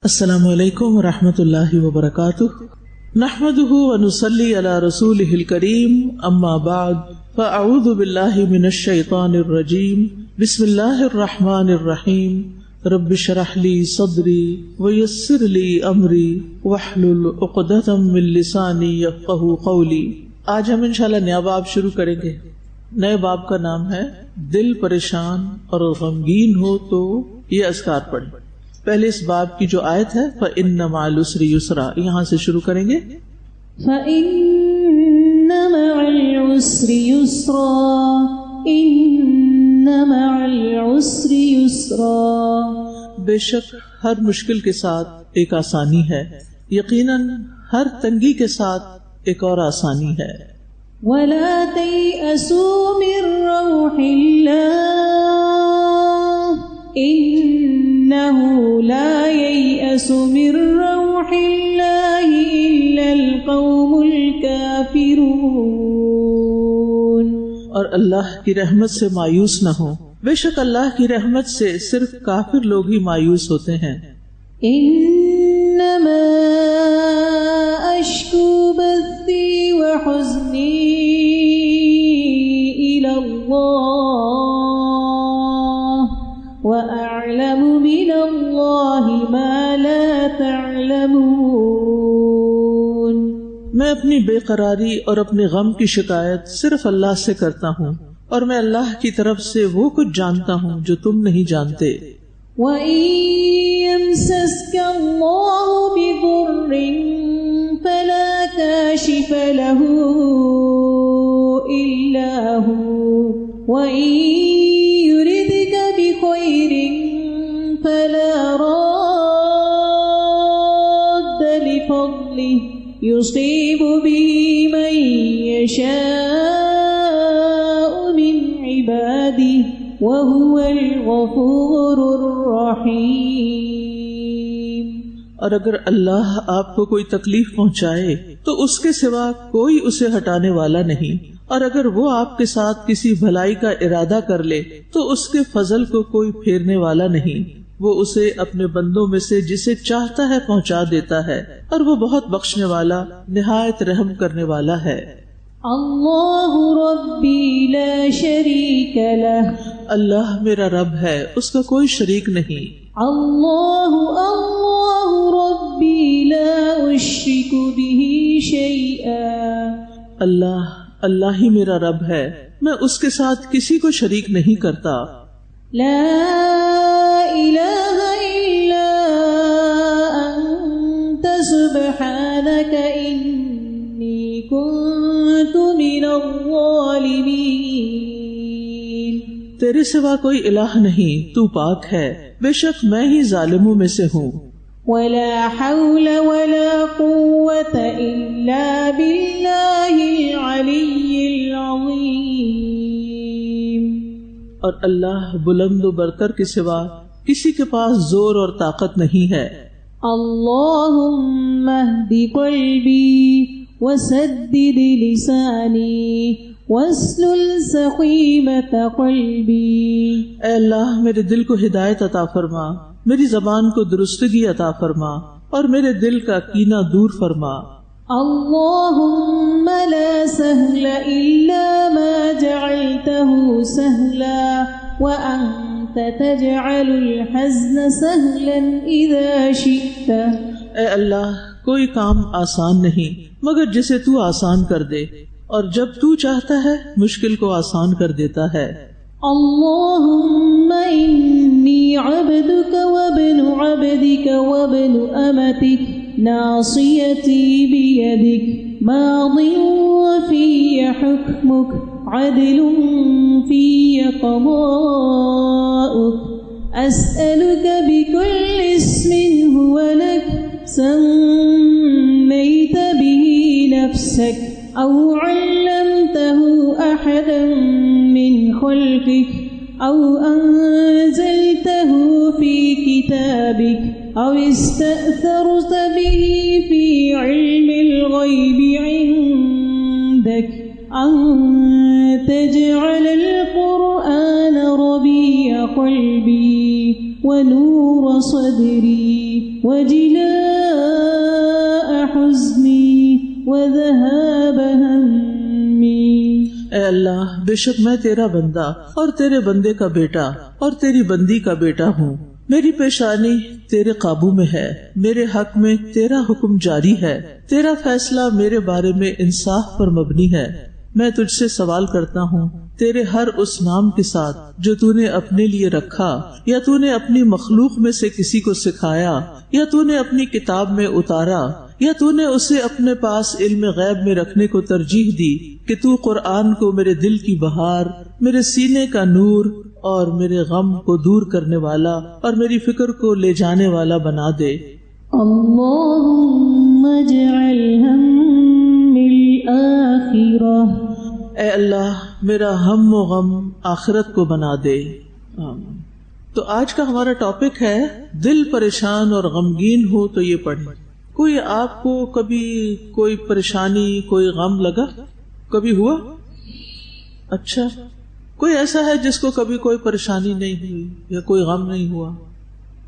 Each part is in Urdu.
السلام علیکم ورحمۃ اللہ وبرکاتہ، نحمده ونصلی علی رسولہ الکریم، اما بعد فاعوذ باللہ من الشیطان الرجیم، بسم اللہ الرحمن الرحیم، رب اشرح لی صدری ویسر لی امری واحلل عقدۃ من لسانی یفقہوا قولی۔ آج ہم انشاءاللہ نیا باب شروع کریں گے۔ نئے باب کا نام ہے دل پریشان اور غمگین ہو تو یہ اذکار پڑھیں۔ پہلے اس باب کی جو آیت ہے فَإِنَّ مَعَ الْعُسْرِ يُسْرًا، یہاں سے شروع کریں گے۔ فَإِنَّ مَعَ الْعُسْرِ يُسْرًا، إِنَّ مَعَ الْعُسْرِ يُسْرًا، بے شک ہر مشکل کے ساتھ ایک آسانی ہے، یقیناً ہر تنگی کے ساتھ ایک اور آسانی ہے۔ وَلَا تَيْأَسُوا مِن رَّوْحِ اللَّهِ إِنَّهُ لَا يَيْأَسُ مِن رَّوْحِ اللَّهِ إِلَّا الْقَوْمُ الْكَافِرُونَ، اور اللہ کی رحمت سے مایوس نہ ہو، بے شک اللہ کی رحمت سے صرف کافر لوگ ہی مایوس ہوتے ہیں۔ إِنَّمَا أَشْكُو بَثِّي وَحُزْنِي إِلَى اللَّهِ وَأَعْلَمُ مِنَ اللَّهِ مَا لَا تَعْلَمُونَ، میں اپنی بے قراری اور اپنے غم کی شکایت صرف اللہ سے کرتا ہوں، اور میں اللہ کی طرف سے وہ کچھ جانتا ہوں جو تم نہیں جانتے۔ وَإِن يَمْسَسْكَ اللَّهُ بِضُرٍّ فَلَا كَاشِفَ لَهُ إِلَّا هُوَ، وَإِن يُرِدْكَ بِخَيْرٍ فَلَا رَادَّ لِفَضْلِهِ يُصِيبُ بِهِ مَن يَشَاءُ مِنْ عِبَادِهِ وَهُوَ الْغَفُورُ الرَّحِيمُ، اور اگر اللہ آپ کو کوئی تکلیف پہنچائے تو اس کے سوا کوئی اسے ہٹانے والا نہیں، اور اگر وہ آپ کے ساتھ کسی بھلائی کا ارادہ کر لے تو اس کے فضل کو کوئی پھیرنے والا نہیں، وہ اسے اپنے بندوں میں سے جسے چاہتا ہے پہنچا دیتا ہے، اور وہ بہت بخشنے والا نہایت رحم کرنے والا ہے۔ اللہ ربی لا شریک لہ، اللہ میرا رب ہے، اس کا کوئی شریک نہیں۔ اللہ ربی لا اشرک بہ شیئا، اللہ ہی میرا رب ہے، میں اس کے ساتھ کسی کو شریک نہیں کرتا۔ لا الہ الا انت سبحانک انی کنت من الظالمین، تیرے سوا کوئی الہ نہیں، تو پاک ہے، بے شک میں ہی ظالموں میں سے ہوں۔ ولا حول ولا قوة الا باللہ العلی العظیم، اور اللہ بلند و برتر کے سوا کسی کے پاس زور اور طاقت نہیں ہے۔ اللہم اہد قلبی وسدد لسانی واسلل سخیمۃ قلبی، اے اللہ میرے دل کو ہدایت عطا فرما، میری زبان کو درستگی عطا فرما، اور میرے دل کا کینہ دور فرما۔ اللہم لا سہل الا ما جعلتہ سہلا وانت تجعل الحزن سہلا اذا شئت، اے اللہ کوئی کام آسان نہیں مگر جسے تو آسان کر دے، اور جب تو چاہتا ہے مشکل کو آسان کر دیتا ہے۔ اللہم انی عبدک وابن عبدک وابن امتک ناصیتی بیدک ماض فی حکمک عدل فی قضاؤک، اسألک بکل اسم هو لک سمیت به نفسک او علمته احدا من خلقک او انزلته في كتابك او استأثرت به في علم الغيب عندك ان تجعل القرآن ربيع قلبي ونور صدري وجلاء حزني وذهاب همي. اے اللہ، بے شک میں تیرا بندہ اور تیرے بندے کا بیٹا اور تیری بندی کا بیٹا ہوں. میری پیشانی تیرے قابو میں ہے، میرے حق میں تیرا حکم جاری ہے، تیرا فیصلہ میرے بارے میں انصاف پر مبنی ہے. میں تجھ سے سوال کرتا ہوں تیرے ہر اس نام کے ساتھ جو تو نے اپنے لیے رکھا، یا تو نے اپنی مخلوق میں سے کسی کو سکھایا، یا تو نے اپنی کتاب میں اتارا، یا تو نے اسے اپنے پاس علم غیب میں رکھنے کو ترجیح دی کہ تو قرآن کو میرے دل کی بہار، میرے سینے کا نور اور میرے غم کو دور کرنے والا اور میری فکر کو لے جانے والا بنا دے. اللہم اجعل ہم الآخرہ. اے اللہ، میرا ہم و غم آخرت کو بنا دے. آمین. تو آج کا ہمارا ٹاپک ہے دل پریشان اور غمگین ہو تو یہ پڑھیں. کوئی آپ کو کبھی کوئی پریشانی، کوئی غم لگا؟ کبھی ہوا؟ اچھا، کوئی ایسا ہے جس کو کبھی کوئی پریشانی نہیں ہوئی یا کوئی غم نہیں ہوا؟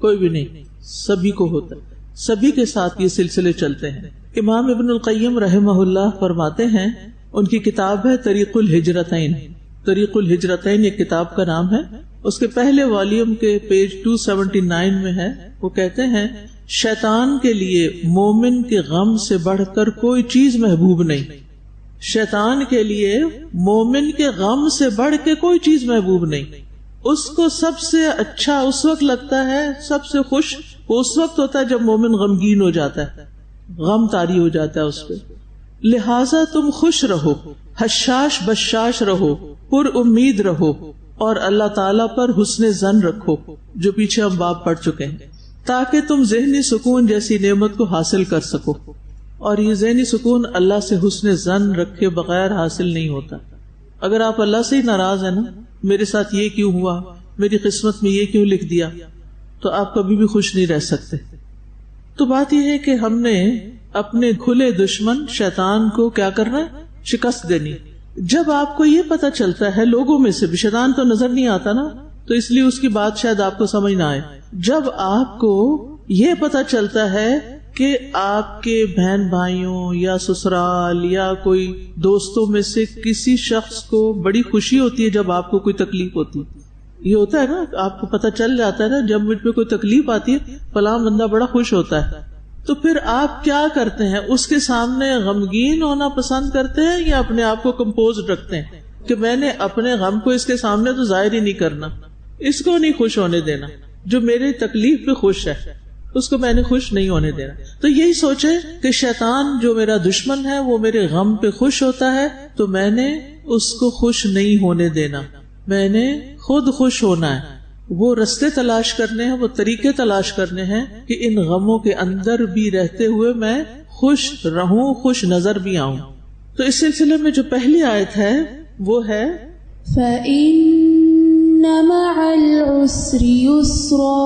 کوئی بھی نہیں، سبھی کو ہوتا ہے، سبھی کے ساتھ یہ سلسلے چلتے ہیں. امام ابن القیم رحمہ اللہ فرماتے ہیں، ان کی کتاب ہے طریق الہجرتین. طریق الہجرتین ایک کتاب کا نام ہے. اس کے پہلے والیوم کے پیج 279 میں ہے. وہ کہتے ہیں شیطان کے لیے مومن کے غم سے بڑھ کر کوئی چیز محبوب نہیں. شیطان کے لیے مومن کے غم سے بڑھ کے کوئی چیز محبوب نہیں. اس کو سب سے اچھا اس وقت لگتا ہے، سب سے خوش وہ اس وقت ہوتا ہے جب مومن غمگین ہو جاتا ہے، غم طاری ہو جاتا ہے اس پہ. لہٰذا تم خوش رہو، حشاش بشاش رہو، پر امید رہو، اور اللہ تعالیٰ پر حسن ظن رکھو، جو پیچھے ہم باب پڑھ چکے ہیں، تاکہ تم ذہنی سکون جیسی نعمت کو حاصل کر سکو. اور یہ ذہنی سکون اللہ سے حسن ظن رکھے بغیر حاصل نہیں ہوتا. اگر آپ اللہ سے ہی ناراض ہیں نا، میرے ساتھ یہ کیوں ہوا، میری قسمت میں یہ کیوں لکھ دیا، تو آپ کبھی بھی خوش نہیں رہ سکتے. تو بات یہ ہے کہ ہم نے اپنے کھلے دشمن شیطان کو کیا کرنا ہے؟ شکست دینی. جب آپ کو یہ پتا چلتا ہے، لوگوں میں سے بھی شیطان تو نظر نہیں آتا نا، تو اس لیے اس کی بات شاید آپ کو سمجھ نہ آئے. جب آپ کو یہ پتا چلتا ہے کہ آپ کے بہن بھائیوں یا سسرال یا کوئی دوستوں میں سے کسی شخص کو بڑی خوشی ہوتی ہے جب آپ کو کوئی تکلیف ہوتی، یہ ہوتا ہے نا، آپ کو پتا چل جاتا ہے نا جب مجھ پہ کوئی تکلیف آتی ہے فلاں بندہ بڑا خوش ہوتا ہے، تو پھر آپ کیا کرتے ہیں؟ اس کے سامنے غمگین ہونا پسند کرتے ہیں یا اپنے آپ کو کمپوزڈ رکھتے ہیں کہ میں نے اپنے غم کو اس کے سامنے تو ظاہر ہی نہیں کرنا، اس کو نہیں خوش ہونے دینا، جو میری تکلیف پہ خوش ہے اس کو میں نے خوش نہیں ہونے دینا. تو یہی سوچے کہ شیطان جو میرا دشمن ہے وہ میرے غم پہ خوش ہوتا ہے، تو میں نے اس کو خوش نہیں ہونے دینا، میں نے خود خوش ہونا ہے. وہ رستے تلاش کرنے ہیں، وہ طریقے تلاش کرنے ہیں کہ ان غموں کے اندر بھی رہتے ہوئے میں خوش رہوں، خوش نظر بھی آؤں. تو اس سلسلے میں جو پہلی آیت ہے وہ ہے فَإِنَّ مَعَ الْعُسْرِ يُسْرًا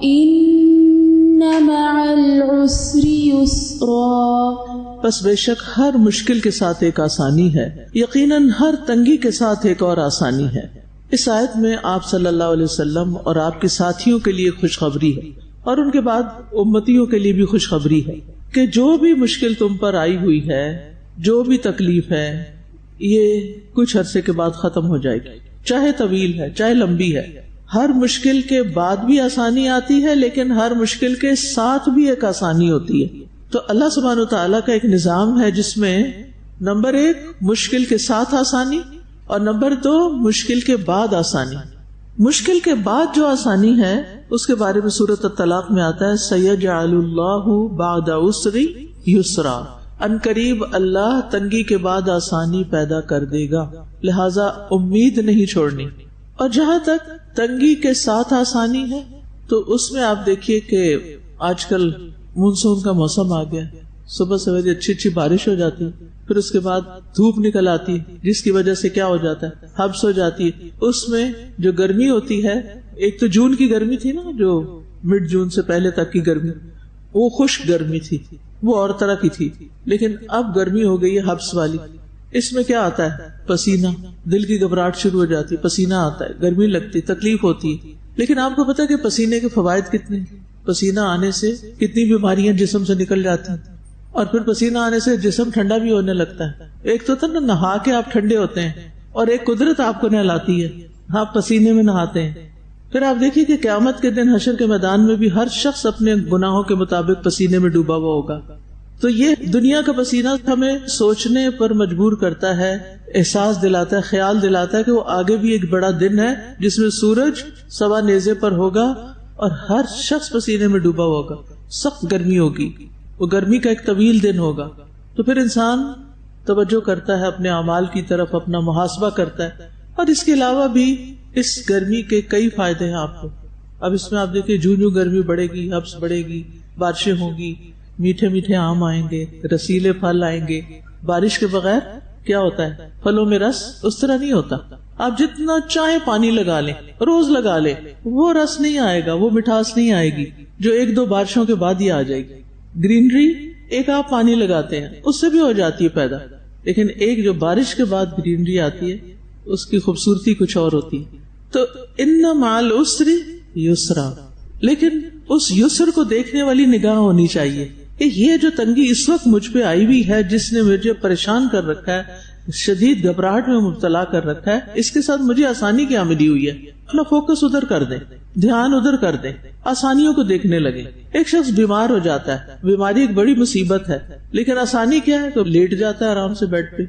إِنَّ مَعَ الْعُسْرِ يُسْرًا. پس بے شک ہر مشکل کے ساتھ ایک آسانی ہے، یقیناً ہر تنگی کے ساتھ ایک اور آسانی ہے. اس آیت میں آپ صلی اللہ علیہ وسلم اور آپ کے ساتھیوں کے لیے خوشخبری ہے، اور ان کے بعد امتیوں کے لیے بھی خوشخبری ہے کہ جو بھی مشکل تم پر آئی ہوئی ہے، جو بھی تکلیف ہے، یہ کچھ عرصے کے بعد ختم ہو جائے گی، چاہے طویل ہے چاہے لمبی ہے. ہر مشکل کے بعد بھی آسانی آتی ہے، لیکن ہر مشکل کے ساتھ بھی ایک آسانی ہوتی ہے. تو اللہ سبحانہ وتعالیٰ کا ایک نظام ہے جس میں نمبر 1 مشکل کے ساتھ آسانی، اور نمبر 2 مشکل کے بعد آسانی. مشکل کے بعد جو آسانی ہے اس کے بارے میں سورۃ الطلاق میں آتا ہے سَيَجْعَلُ اللَّهُ بَعْدَ عُسْرٍ يُسْرًا. ان قریب اللہ تنگی کے بعد آسانی پیدا کر دے گا، لہٰذا امید نہیں چھوڑنی. اور جہاں تک تنگی کے ساتھ آسانی ہے تو اس میں آپ دیکھیے کہ آج کل مونسون کا موسم آ گیا، صبح سویرے اچھی اچھی بارش ہو جاتی ہے، پھر اس کے بعد دھوپ نکل آتی ہے جس کی وجہ سے کیا ہو جاتا ہے، حبس ہو جاتی ہے. اس میں جو گرمی ہوتی ہے، ایک تو جون کی گرمی تھی نا، جو مڈ جون سے پہلے تک کی گرمی، وہ خشک گرمی تھی، وہ اور طرح کی تھی. لیکن اب گرمی ہو گئی ہے حبس والی. اس میں کیا آتا ہے؟ پسینہ، دل کی گھبراہٹ شروع ہو جاتی، پسینہ آتا ہے، گرمی لگتی، تکلیف ہوتی ہے. لیکن آپ کو پتا ہے کہ پسینے کے فوائد کتنے ہیں؟ پسینہ آنے سے کتنی بیماریاں جسم سے نکل جاتی ہیں، اور پھر پسینہ آنے سے جسم ٹھنڈا بھی ہونے لگتا ہے. ایک تو نا نہا کے آپ ٹھنڈے ہوتے ہیں، اور ایک قدرت آپ کو نہلاتی ہے، آپ پسینے میں نہاتے ہیں. پھر آپ دیکھیے کہ قیامت کے دن حشر کے میدان میں بھی ہر شخص اپنے گناہوں کے مطابق پسینے میں ڈوبا ہوا ہوگا. تو یہ دنیا کا پسینہ ہمیں سوچنے پر مجبور کرتا ہے، احساس دلاتا ہے، خیال دلاتا ہے کہ وہ آگے بھی ایک بڑا دن ہے جس میں سورج سوا نیزے پر ہوگا اور ہر شخص پسینے میں ڈوبا ہوگا. سخت گرمی ہوگی، وہ گرمی کا ایک طویل دن ہوگا. تو پھر انسان توجہ کرتا ہے اپنے اعمال کی طرف، اپنا محاسبہ کرتا ہے. اور اس کے علاوہ بھی اس گرمی کے کئی فائدے ہیں آپ کو. اب اس میں آپ دیکھیں جوں گرمی بڑھے گی، حبس بڑھے گی، بارشیں ہوں گی، میٹھے میٹھے آم آئیں گے، رسیلے پھل آئیں گے. بارش کے بغیر کیا ہوتا ہے؟ پھلوں میں رس اس طرح نہیں ہوتا. آپ جتنا چاہے پانی لگا لیں، روز لگا لیں، وہ رس نہیں آئے گا، وہ مٹھاس نہیں آئے گی جو ایک دو بارشوں کے بعد ہی آ جائے گی. گرینری ایک آپ پانی لگاتے ہیں اس سے بھی ہو جاتی ہے پیدا، لیکن ایک جو بارش کے بعد گرینری آتی ہے اس کی خوبصورتی کچھ اور ہوتی ہے. تو ان مع العسر یسرا، لیکن اس یسر کو دیکھنے والی نگاہ ہونی چاہیے کہ یہ جو تنگی اس وقت مجھ پہ آئی ہوئی ہے، جس نے مجھے پریشان کر رکھا ہے، شدید گھبراہٹ میں مبتلا کر رکھا ہے، اس کے ساتھ مجھے آسانی کیا ملی ہوئی ہے. اپنا فوکس ادھر کر دیں، دھیان ادھر کر دیں، آسانیوں کو دیکھنے لگے. ایک شخص بیمار ہو جاتا ہے، بیماری ایک بڑی مصیبت ہے، لیکن آسانی کیا ہے کہ لیٹ جاتا ہے آرام سے بیڈ پہ،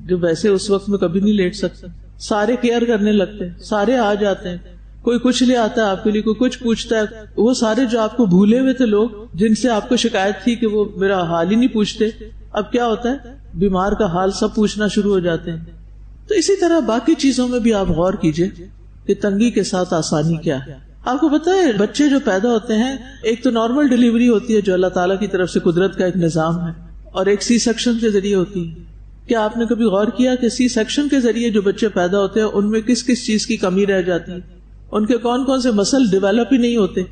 جو ویسے اس وقت میں کبھی نہیں لیٹ سکتا. سارے کیئر کرنے لگتے ہیں، سارے آ جاتے ہیں، کوئی کچھ لے آتا ہے آپ کے لیے، کوئی کچھ پوچھتا ہے. وہ سارے جو آپ کو بھولے ہوئے تھے لوگ، جن سے آپ کو شکایت تھی کہ وہ میرا حال ہی نہیں پوچھتے، اب کیا ہوتا ہے؟ بیمار کا حال سب پوچھنا شروع ہو جاتے ہیں. تو اسی طرح باقی چیزوں میں بھی آپ غور کیجئے کہ تنگی کے ساتھ آسانی کیا ہے. آپ کو پتا ہے بچے جو پیدا ہوتے ہیں، ایک تو نارمل ڈیلیوری ہوتی ہے جو اللہ تعالیٰ کی طرف سے قدرت کا ایک نظام ہے، اور ایک سی سیکشن کے ذریعے ہوتی ہے. کیا آپ نے کبھی غور کیا کہ سی سیکشن کے ذریعے جو بچے پیدا ہوتے ہیں ان میں کس کس چیز کی کمی رہ جاتی ہے؟ ان کے کون کون سے مسل ڈیولپ ہی نہیں ہوتے.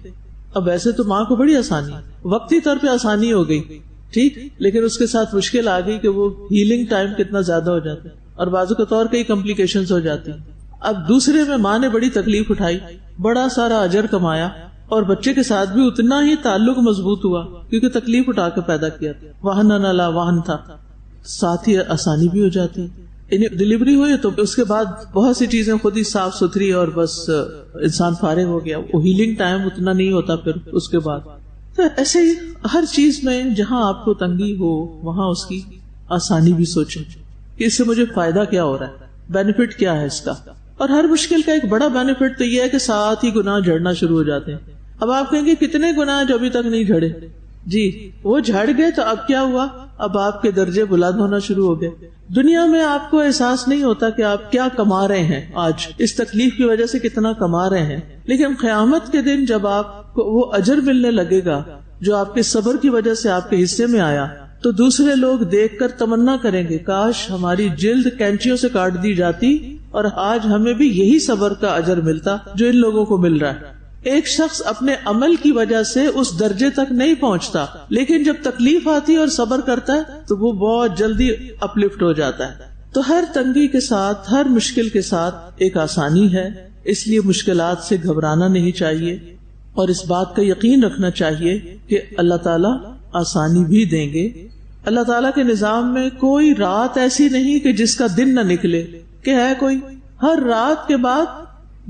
اب ویسے تو ماں کو بڑی آسانی، وقتی طور پہ آسانی ہو گئی، ٹھیک، لیکن اس کے ساتھ مشکل آ گئی کہ وہ ہیلنگ ٹائم کتنا زیادہ ہو جاتا ہے، اور بازو کے طور کئی کمپلیکیشنز ہو جاتی ہیں. اب دوسرے میں ماں نے بڑی تکلیف اٹھائی، بڑا سارا اجر کمایا، اور بچے کے ساتھ بھی اتنا ہی تعلق مضبوط ہوا کیونکہ تکلیف اٹھا کے پیدا کیا تھا. وہن نہ وہن تھا، ساتھ ہی آسانی بھی ہو جاتی. ڈلیوری ہوئی تو اس کے بعد بہت سی چیزیں خود ہی صاف ستھری، اور بس انسان فارغ ہو گیا. وہ ہیلنگ ٹائم اتنا نہیں ہوتا پھر اس کے بعد. تو ایسے ہی ہر چیز میں جہاں آپ کو تنگی ہو وہاں اس کی آسانی بھی سوچیں کہ اس سے مجھے فائدہ کیا ہو رہا ہے، بینیفٹ کیا ہے اس کا. اور ہر مشکل کا ایک بڑا بینیفٹ تو یہ ہے کہ ساتھ ہی گناہ جھڑنا شروع ہو جاتے ہیں. اب آپ کہیں گے کتنے گناہ جو ابھی تک نہیں جھڑے؟ جی وہ جھڑ گئے تو اب کیا ہوا؟ اب آپ کے درجے بلند ہونا شروع ہو گئے. دنیا میں آپ کو احساس نہیں ہوتا کہ آپ کیا کما رہے ہیں، آج اس تکلیف کی وجہ سے کتنا کما رہے ہیں، لیکن قیامت کے دن جب آپ کو وہ اجر ملنے لگے گا جو آپ کے صبر کی وجہ سے آپ کے حصے میں آیا، تو دوسرے لوگ دیکھ کر تمنا کریں گے کاش ہماری جلد کینچیوں سے کاٹ دی جاتی اور آج ہمیں بھی یہی صبر کا اجر ملتا جو ان لوگوں کو مل رہا ہے. ایک شخص اپنے عمل کی وجہ سے اس درجے تک نہیں پہنچتا، لیکن جب تکلیف آتی ہے اور صبر کرتا ہے تو وہ بہت جلدی اپ لفٹ ہو جاتا ہے. تو ہر تنگی کے ساتھ، ہر مشکل کے ساتھ ایک آسانی ہے، اس لیے مشکلات سے گھبرانا نہیں چاہیے، اور اس بات کا یقین رکھنا چاہیے کہ اللہ تعالیٰ آسانی بھی دیں گے. اللہ تعالیٰ کے نظام میں کوئی رات ایسی نہیں کہ جس کا دن نہ نکلے، کہ ہے کوئی، ہر رات کے بعد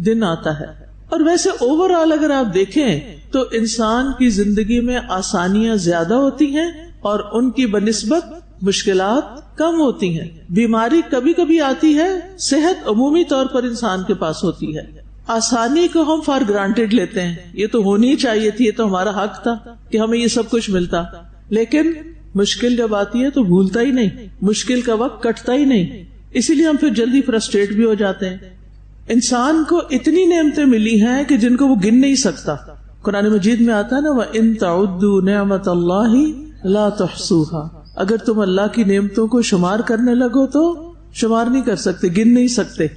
دن آتا ہے. اور ویسے اوور آل اگر آپ دیکھیں تو انسان کی زندگی میں آسانیاں زیادہ ہوتی ہیں اور ان کی بنسبت مشکلات کم ہوتی ہیں. بیماری کبھی کبھی آتی ہے، صحت عمومی طور پر انسان کے پاس ہوتی ہے. آسانی کو ہم فار گرانٹیڈ لیتے ہیں، یہ تو ہونی چاہیے تھی، یہ تو ہمارا حق تھا کہ ہمیں یہ سب کچھ ملتا، لیکن مشکل جب آتی ہے تو بھولتا ہی نہیں، مشکل کا وقت کٹتا ہی نہیں، اسی لیے ہم پھر جلدی فرسٹریٹ بھی ہو جاتے ہیں. انسان کو اتنی نعمتیں ملی ہیں کہ جن کو وہ گن نہیں سکتا. قرآن مجید میں آتا ہے نا وَإِن تَعُدُّوا نِعْمَةَ اللَّهِ لَا تُحْصُوهَا، اگر تم اللہ کی نعمتوں کو شمار کرنے لگو تو شمار نہیں کر سکتے، گن نہیں سکتے.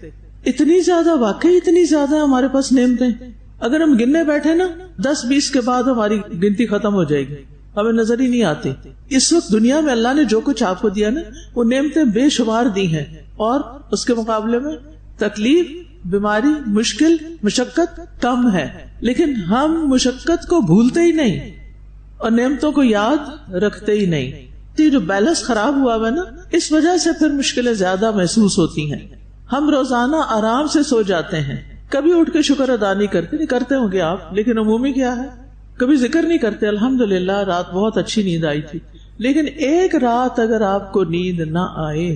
اتنی زیادہ، واقعی اتنی زیادہ ہمارے پاس نعمتیں، اگر ہم گننے بیٹھے نا 10-20 کے بعد ہماری گنتی ختم ہو جائے گی، ہمیں نظر ہی نہیں آتی. اس وقت دنیا میں اللہ نے جو کچھ آپ کو دیا نا وہ نعمتیں بے شمار دی ہیں، اور اس کے مقابلے میں تکلیف بیماری، مشکل، مشقت کم ہے، لیکن ہم مشقت کو بھولتے ہی نہیں اور نعمتوں کو یاد رکھتے ہی نہیں. یہ جو بیلنس خراب ہوا ہے نا، اس وجہ سے پھر مشکلیں زیادہ محسوس ہوتی ہیں. ہم روزانہ آرام سے سو جاتے ہیں، کبھی اٹھ کے شکر ادا نہیں کرتے. نہیں کرتے ہوں گے آپ، لیکن عمومی کیا ہے، کبھی ذکر نہیں کرتے الحمدللہ رات بہت اچھی نیند آئی تھی. لیکن ایک رات اگر آپ کو نیند نہ آئے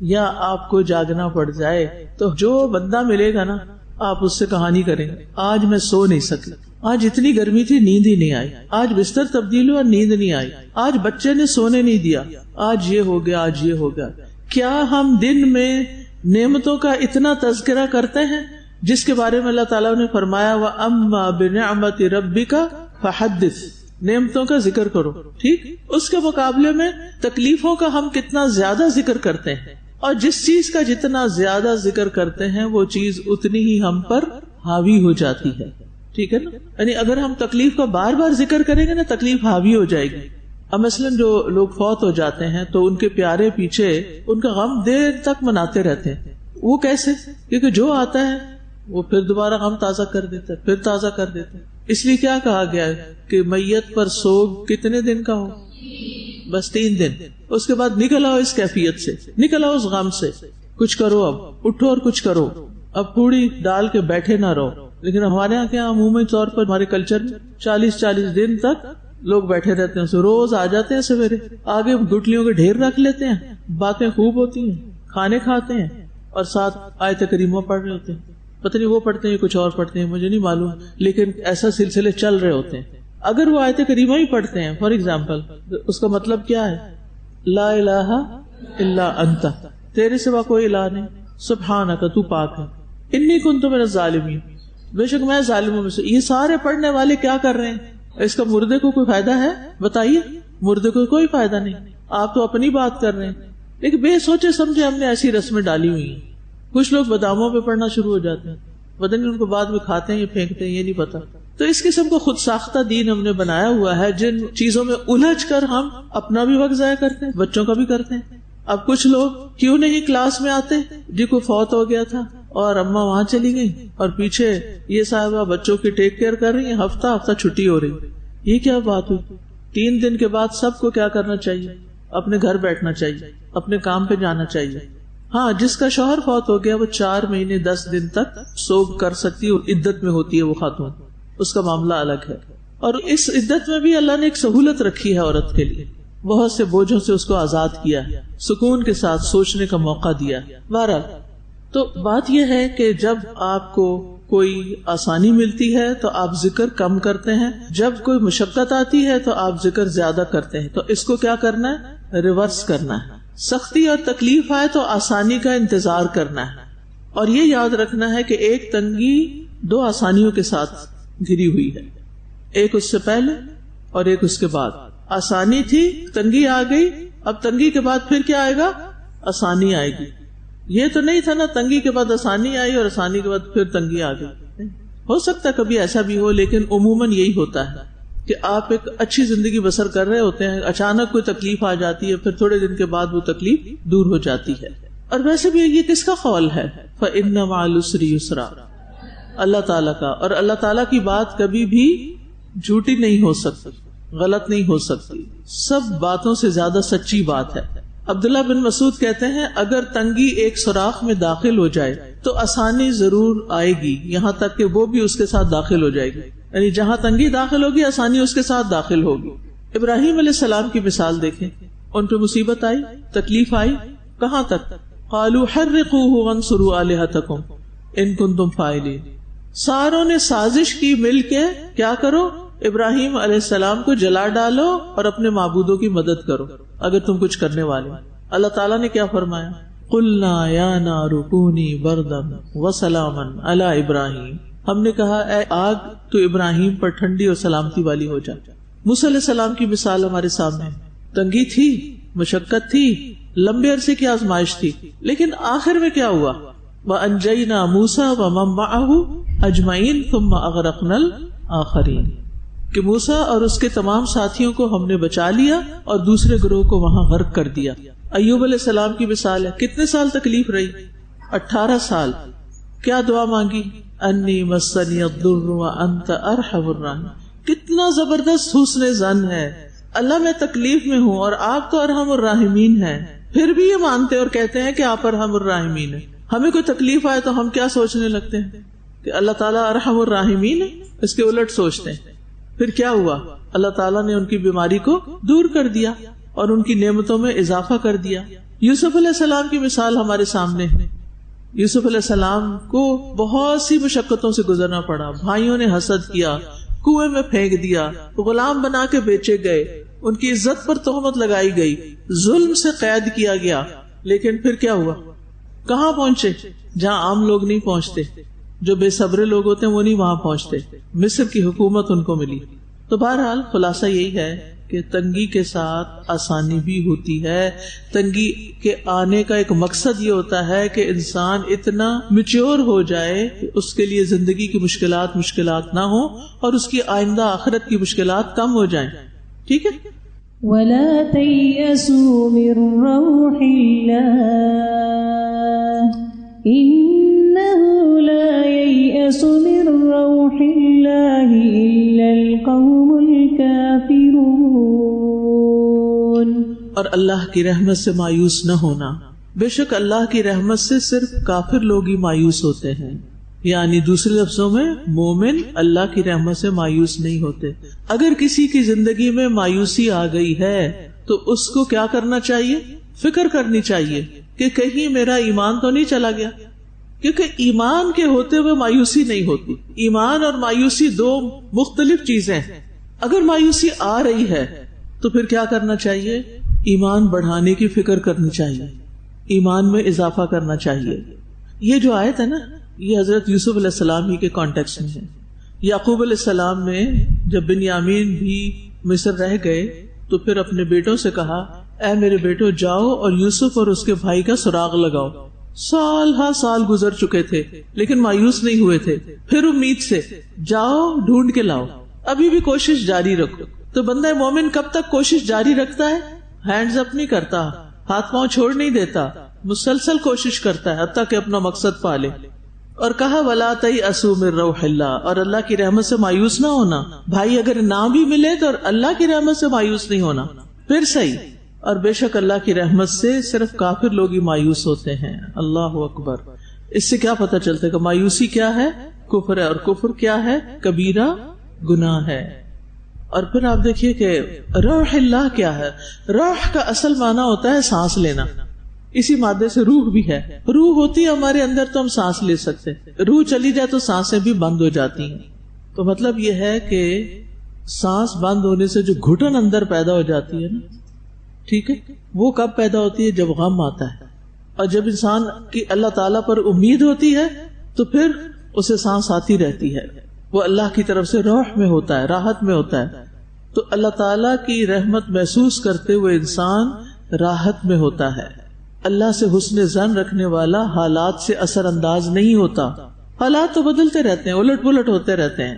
یا آپ کو جاگنا پڑ جائے تو جو بندہ ملے گا نا، آپ اس سے کہانی کریں گے آج میں سو نہیں سکی، آج اتنی گرمی تھی نیند ہی نہیں آئی، آج بستر تبدیل ہوا نیند نہیں آئی، آج بچے نے سونے نہیں دیا، آج یہ ہو گیا، آج یہ ہو گیا. کیا ہم دن میں نعمتوں کا اتنا تذکرہ کرتے ہیں جس کے بارے میں اللہ تعالیٰ نے فرمایا وَأَمَّا بِنِعْمَةِ رَبِّكَ فَحَدِّثْ، نعمتوں کا ذکر کرو. ٹھیک، اس کے مقابلے میں تکلیفوں کا ہم کتنا زیادہ ذکر کرتے ہیں، اور جس چیز کا جتنا زیادہ ذکر کرتے ہیں وہ چیز اتنی ہی ہم پر حاوی ہو جاتی ہے. ٹھیک ہے نا، یعنی اگر ہم تکلیف کا بار بار ذکر کریں گے نا، تکلیف حاوی ہو جائے گی. اب مثلاً جو لوگ فوت ہو جاتے ہیں تو ان کے پیارے پیچھے ان کا غم دیر تک مناتے رہتے ہیں. وہ کیسے؟ کیونکہ جو آتا ہے وہ پھر دوبارہ غم تازہ کر دیتا ہے، پھر تازہ کر دیتا ہے. اس لیے کیا کہا گیا ہے کہ میت پر سوگ کتنے دن کا ہو؟ بس 3 دن. اس کے بعد نکل آؤ اس کیفیت سے، نکل آؤ اس غم سے. کچھ کرو، اب اٹھو اور کچھ کرو. اب پوڑی ڈال کے بیٹھے نہ رہو. لیکن ہمارے یہاں کیا عمومی طور پر ہمارے کلچر میں 40 دن تک لوگ بیٹھے رہتے ہیں. روز آ جاتے ہیں سویرے، آگے گٹلیوں کے ڈھیر رکھ لیتے ہیں، باتیں خوب ہوتی ہیں، کھانے کھاتے ہیں اور ساتھ آیت کریمہ پڑھ رہے ہوتے ہیں. پتہ نہیں وہ پڑھتے ہیں کچھ اور پڑھتے ہیں، مجھے نہیں معلوم، لیکن ایسا سلسلے چل رہے ہوتے ہیں. اگر وہ آیت کریمہ ہی پڑھتے ہیں فار ایگزامپل، اس کا مطلب کیا ہے؟ لا الہ الا انت، تیرے سوا کوئی الہ نہیں، سبحانک، تو پاک ہے، انی کنت من الظالمین، بے شک میں ظالموں میں سے. یہ سارے پڑھنے والے کیا کر رہے ہیں؟ اس کا مردے کو کوئی فائدہ ہے؟ بتائیے، مردے کو کوئی فائدہ نہیں. آپ تو اپنی بات کر رہے ہیں، لیکن بے سوچے سمجھے ہم نے ایسی رسمیں ڈالی ہوئی ہیں. کچھ لوگ باداموں پہ پڑھنا شروع ہو جاتے ہیں، پتہ نہیں ان کو بعد میں کھاتے ہیں یا پھینکتے ہیں، یہ نہیں پتا. تو اس قسم کو خود ساختہ دین ہم نے بنایا ہوا ہے جن چیزوں میں الجھ کر ہم اپنا بھی وقت ضائع کرتے ہیں، بچوں کا بھی کرتے ہیں. اب کچھ لوگ کیوں نہیں کلاس میں آتے؟ جی کو فوت ہو گیا تھا اور اماں وہاں چلی گئی اور پیچھے یہ صاحبہ بچوں کی ٹیک کیئر کر رہی ہیں، ہفتہ ہفتہ چھٹی ہو رہی. یہ کیا بات ہوئی؟ 3 دن کے بعد سب کو کیا کرنا چاہیے؟ اپنے گھر بیٹھنا چاہیے، اپنے کام پہ جانا چاہیے. ہاں، جس کا شوہر فوت ہو گیا وہ 4 مہینے 10 دن تک سوگ کر سکتی اور عدت میں ہوتی ہے وہ خاتون، اس کا معاملہ الگ ہے. اور اس عدت میں بھی اللہ نے ایک سہولت رکھی ہے عورت کے لیے، بہت سے بوجھوں سے اس کو آزاد کیا ہے، سکون کے ساتھ سوچنے کا موقع دیا. بہرحال تو بات یہ ہے کہ جب آپ کو کوئی آسانی ملتی ہے تو آپ ذکر کم کرتے ہیں، جب کوئی مشقت آتی ہے تو آپ ذکر زیادہ کرتے ہیں. تو اس کو کیا کرنا ہے؟ ریورس کرنا ہے. سختی اور تکلیف آئے تو آسانی کا انتظار کرنا ہے، اور یہ یاد رکھنا ہے کہ ایک تنگی 2 آسانیوں کے ساتھ گھری ہوئی ہے، ایک اس سے پہلے اور ایک اس کے بعد. آسانی تھی، تنگی آ گئی، اب تنگی کے بعد پھر کیا آئے گا؟ آسانی آئے گی. یہ تو نہیں تھا نا تنگی کے بعد آسانی آئی اور آسانی کے بعد پھر تنگی آ گئی. ہو سکتا ہے کبھی ایسا بھی ہو، لیکن عموماً یہی ہوتا ہے کہ آپ ایک اچھی زندگی بسر کر رہے ہوتے ہیں، اچانک کوئی تکلیف آ جاتی ہے، پھر تھوڑے دن کے بعد وہ تکلیف دور ہو جاتی ہے. اور ویسے بھی یہ کس کا قول ہے؟ فَإِنَّ مَعَ الْعُسْرِ يُسْرًا، اللہ تعالیٰ کا. اور اللہ تعالیٰ کی بات کبھی بھی جھوٹی نہیں ہو سکتی، غلط نہیں ہو سکتی، سب باتوں سے زیادہ سچی بات ہے. عبداللہ بن مسعود کہتے ہیں اگر تنگی ایک سوراخ میں داخل ہو جائے تو آسانی ضرور آئے گی، یہاں تک کہ وہ بھی اس کے ساتھ داخل ہو جائے گی. یعنی جہاں تنگی داخل ہوگی آسانی اس کے ساتھ داخل ہوگی. ابراہیم علیہ السلام کی مثال دیکھیں، ان پہ مصیبت آئی، تکلیف آئی، کہاں تک؟ قالوا حرقوه وانصروا آلهتكم ان کنتم فاعلین. ساروں نے سازش کی مل کے، کیا کرو؟ ابراہیم علیہ السلام کو جلا ڈالو اور اپنے معبودوں کی مدد کرو اگر تم کچھ کرنے والے. اللہ تعالیٰ نے کیا فرمایا؟ قلنا یا نار کونی بردا وسلاما علی ابراہیم، ہم نے کہا اے آگ تو ابراہیم پر ٹھنڈی اور سلامتی والی ہو جا. موسیٰ علیہ السلام کی مثال ہمارے سامنے، تنگی تھی، مشقت تھی، لمبے عرصے کی آزمائش تھی، لیکن آخر میں کیا ہوا؟ وَأَنْجَيْنَا مُوسَىٰ وَمَن مَّعَهُ أَجْمَعِينَ ثُمَّ أَغْرَقْنَا الْآخَرِينَ، کہ موسیٰ اور اس کے تمام ساتھیوں کو ہم نے بچا لیا اور دوسرے گروہ کو وہاں غرق کر دیا. ایوب علیہ السلام کی مثال ہے، کتنے سال تکلیف رہی؟ 18 سال. کیا دعا مانگی؟ انی مسنی الضر وانت ارحم الراحمین. کتنا زبردست حسن ظن ہے، اللہ میں تکلیف میں ہوں اور آپ تو ارحم الراحمین ہیں. پھر بھی یہ مانتے اور کہتے ہیں کہ آپ ارحم الراحمین ہیں. ہمیں کوئی تکلیف آئے تو ہم کیا سوچنے لگتے ہیں کہ اللہ تعالیٰ ارحم الراحمین ہے، اس کے الٹ سوچتے ہیں. پھر کیا ہوا؟ اللہ تعالیٰ نے ان کی بیماری کو دور کر دیا اور ان کی نعمتوں میں اضافہ کر دیا. یوسف علیہ السلام کی مثال ہمارے سامنے ہے. یوسف علیہ السلام کو بہت سی مشقتوں سے گزرنا پڑا. بھائیوں نے حسد کیا، کنویں میں پھینک دیا، غلام بنا کے بیچے گئے، ان کی عزت پر تہمت لگائی گئی، ظلم سے قید کیا گیا. لیکن پھر کیا ہوا؟ کہاں پہنچے؟ جہاں عام لوگ نہیں پہنچتے، جو بے صبر لوگ ہوتے ہیں وہ نہیں وہاں پہنچتے. مصر کی حکومت ان کو ملی. تو بہرحال خلاصہ یہی ہے کہ تنگی کے ساتھ آسانی بھی ہوتی ہے. تنگی کے آنے کا ایک مقصد یہ ہوتا ہے کہ انسان اتنا میچور ہو جائے کہ اس کے لیے زندگی کی مشکلات نہ ہوں اور اس کی آئندہ آخرت کی مشکلات کم ہو جائیں. ٹھیک ہے. وَلَا تَيْأَسُوا مِن رَّوْحِ اللَّهِ إِنَّهُ لَا يَيْأَسُ مِن رَّوْحِ اللَّهِ إِلَّا الْقَوْمُ الْكَافِرُونَ. اور اللہ کی رحمت سے مایوس نہ ہونا. بے شک اللہ کی رحمت سے صرف کافر لوگ ہی مایوس ہوتے ہیں. یعنی دوسرے لفظوں میں مومن اللہ کی رحمت سے مایوس نہیں ہوتے. اگر کسی کی زندگی میں مایوسی آ گئی ہے تو اس کو کیا کرنا چاہیے؟ فکر کرنی چاہیے کہ کہیں میرا ایمان تو نہیں چلا گیا. کیونکہ ایمان کے ہوتے ہوئے مایوسی نہیں ہوتی. ایمان اور مایوسی دو مختلف چیزیں ہیں. اگر مایوسی آ رہی ہے تو پھر کیا کرنا چاہیے؟ ایمان بڑھانے کی فکر کرنی چاہیے، ایمان میں اضافہ کرنا چاہیے. یہ جو آیت ہے نا، یہ حضرت یوسف علیہ السلام ہی کے کانٹیکسٹ میں ہے. یعقوب علیہ السلام نے جب بنیامین بھی مصر رہ گئے تو پھر اپنے بیٹوں سے کہا، اے میرے بیٹو جاؤ اور یوسف اور اس کے بھائی کا سراغ لگاؤ. سال ہا سال گزر چکے تھے لیکن مایوس نہیں ہوئے تھے. پھر امید سے جاؤ ڈھونڈ کے لاؤ، ابھی بھی کوشش جاری رکھو. تو بندہ مومن کب تک کوشش جاری رکھتا ہے؟ ہینڈز اپ نہیں کرتا، ہاتھ پاؤں چھوڑ نہیں دیتا، مسلسل کوشش کرتا ہے حتیٰ کہ اپنا مقصد پا لے. اور کہا وَلَا تَيْأَسُوا مِن رَّوْحِ اللَّهِ، اور اللہ کی رحمت سے مایوس نہ ہونا. بھائی اگر نہ بھی ملے تو اللہ کی رحمت سے مایوس نہیں ہونا، پھر صحیح. اور بے شک اللہ کی رحمت سے صرف کافر لوگ ہی مایوس ہوتے ہیں. اللہ اکبر. اس سے کیا پتہ چلتا ہے کہ مایوسی کیا ہے؟ کفر ہے. اور کفر کیا ہے؟ کبیرہ گناہ ہے. اور پھر آپ دیکھیے کہ روح اللہ کیا ہے؟ روح کا اصل معنی ہوتا ہے سانس لینا. اسی مادے سے روح بھی ہے. روح ہوتی ہے ہمارے اندر تو ہم سانس لے سکتے ہیں. روح چلی جائے تو سانسیں بھی بند ہو جاتی ہیں. تو مطلب یہ ہے کہ سانس بند ہونے سے جو گھٹن اندر پیدا ہو جاتی ہے نا، ٹھیک ہے، وہ کب پیدا ہوتی ہے؟ جب غم آتا ہے. اور جب انسان کی اللہ تعالیٰ پر امید ہوتی ہے تو پھر اسے سانس آتی رہتی ہے. وہ اللہ کی طرف سے روح میں ہوتا ہے، راحت میں ہوتا ہے. تو اللہ تعالیٰ کی رحمت محسوس کرتے ہوئے انسان راحت میں ہوتا ہے. اللہ سے حسن ظن رکھنے والا حالات سے اثر انداز نہیں ہوتا. حالات تو بدلتے رہتے ہیں، الٹ پلٹ ہوتے رہتے ہیں،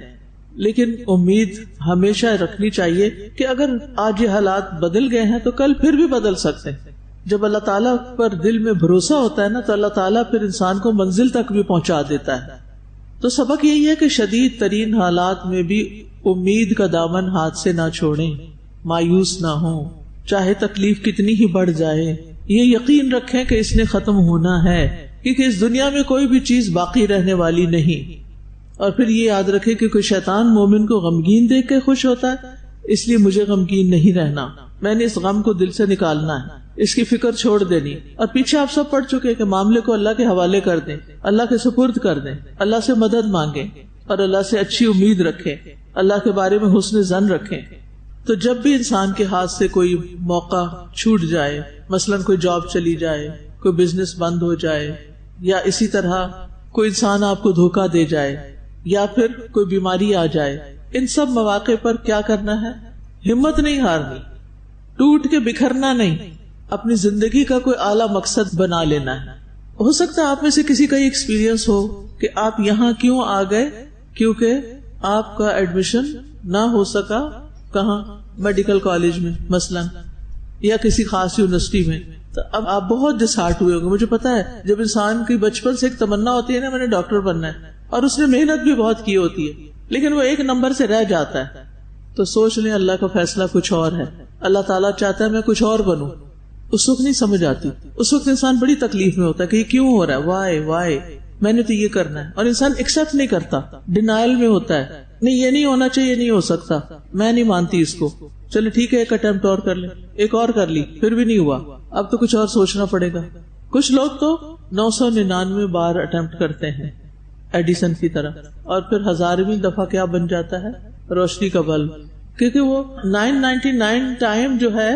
لیکن امید ہمیشہ رکھنی چاہیے کہ اگر آج یہ حالات بدل گئے ہیں تو کل پھر بھی بدل سکتے ہیں. جب اللہ تعالیٰ پر دل میں بھروسہ ہوتا ہے نا تو اللہ تعالیٰ پھر انسان کو منزل تک بھی پہنچا دیتا ہے. تو سبق یہی ہے کہ شدید ترین حالات میں بھی امید کا دامن ہاتھ سے نہ چھوڑیں، مایوس نہ ہوں، چاہے تکلیف کتنی ہی بڑھ جائے. یہ یقین رکھیں کہ اس نے ختم ہونا ہے، کیونکہ اس دنیا میں کوئی بھی چیز باقی رہنے والی نہیں. اور پھر یہ یاد رکھیں کہ کوئی شیطان مومن کو غمگین دیکھ کے خوش ہوتا ہے، اس لیے مجھے غمگین نہیں رہنا، میں نے اس غم کو دل سے نکالنا ہے، اس کی فکر چھوڑ دینی. اور پیچھے آپ سب پڑھ چکے کہ معاملے کو اللہ کے حوالے کر دیں، اللہ کے سپرد کر دیں، اللہ سے مدد مانگیں اور اللہ سے اچھی امید رکھیں، اللہ کے بارے میں حسن ظن رکھیں. تو جب بھی انسان کے ہاتھ سے کوئی موقع چھوٹ جائے، مثلاً کوئی جاب چلی جائے، کوئی بزنس بند ہو جائے، یا اسی طرح کوئی انسان آپ کو دھوکہ دے جائے، یا پھر کوئی بیماری آ جائے، ان سب مواقع پر کیا کرنا ہے؟ ہمت نہیں ہارنی، ٹوٹ کے بکھرنا نہیں، اپنی زندگی کا کوئی اعلیٰ مقصد بنا لینا ہے. ہو سکتا ہے آپ میں سے کسی کا یہ ایکسپیرینس ہو کہ آپ یہاں کیوں آ گئے؟ کیونکہ آپ کا ایڈمیشن نہ ہو سکا کہاں؟ میڈیکل کالج میں مثلاً، یا کسی خاص یونیورسٹی میں. تو اب آپ بہت ڈسہارٹ ہوئے ہوں گے. مجھے پتا ہے جب انسان کی بچپن سے ایک تمنا ہوتی ہے نا میں نے ڈاکٹر بننا ہے, اور اس نے محنت بھی بہت کی ہوتی ہے, لیکن وہ ایک نمبر سے رہ جاتا ہے, تو سوچ لیں اللہ کا فیصلہ کچھ اور ہے. اللہ تعالیٰ چاہتا ہے میں کچھ اور بنوں. اس وقت نہیں سمجھ آتی, اس وقت انسان بڑی تکلیف میں ہوتا ہے کہ یہ کیوں ہو رہا ہے, وائی میں نے تو یہ کرنا ہے, اور انسان ایکسپٹ نہیں کرتا, ڈینائل میں ہوتا ہے, نہیں یہ نہیں ہونا چاہیے, نہیں ہو سکتا, میں نہیں مانتی اس کو, چلو ٹھیک ہے ایک اٹیمپٹ اور کر لیں, ایک اور کر لی, پھر بھی نہیں ہوا, اب تو کچھ اور سوچنا پڑے گا. کچھ لوگ تو 999 بار اٹیمپٹ کرتے ہیں ایڈیسن کی طرح, اور پھر 1000ویں دفعہ کیا بن جاتا ہے, روشنی کا بلب, کیونکہ وہ 999 ٹائم جو ہے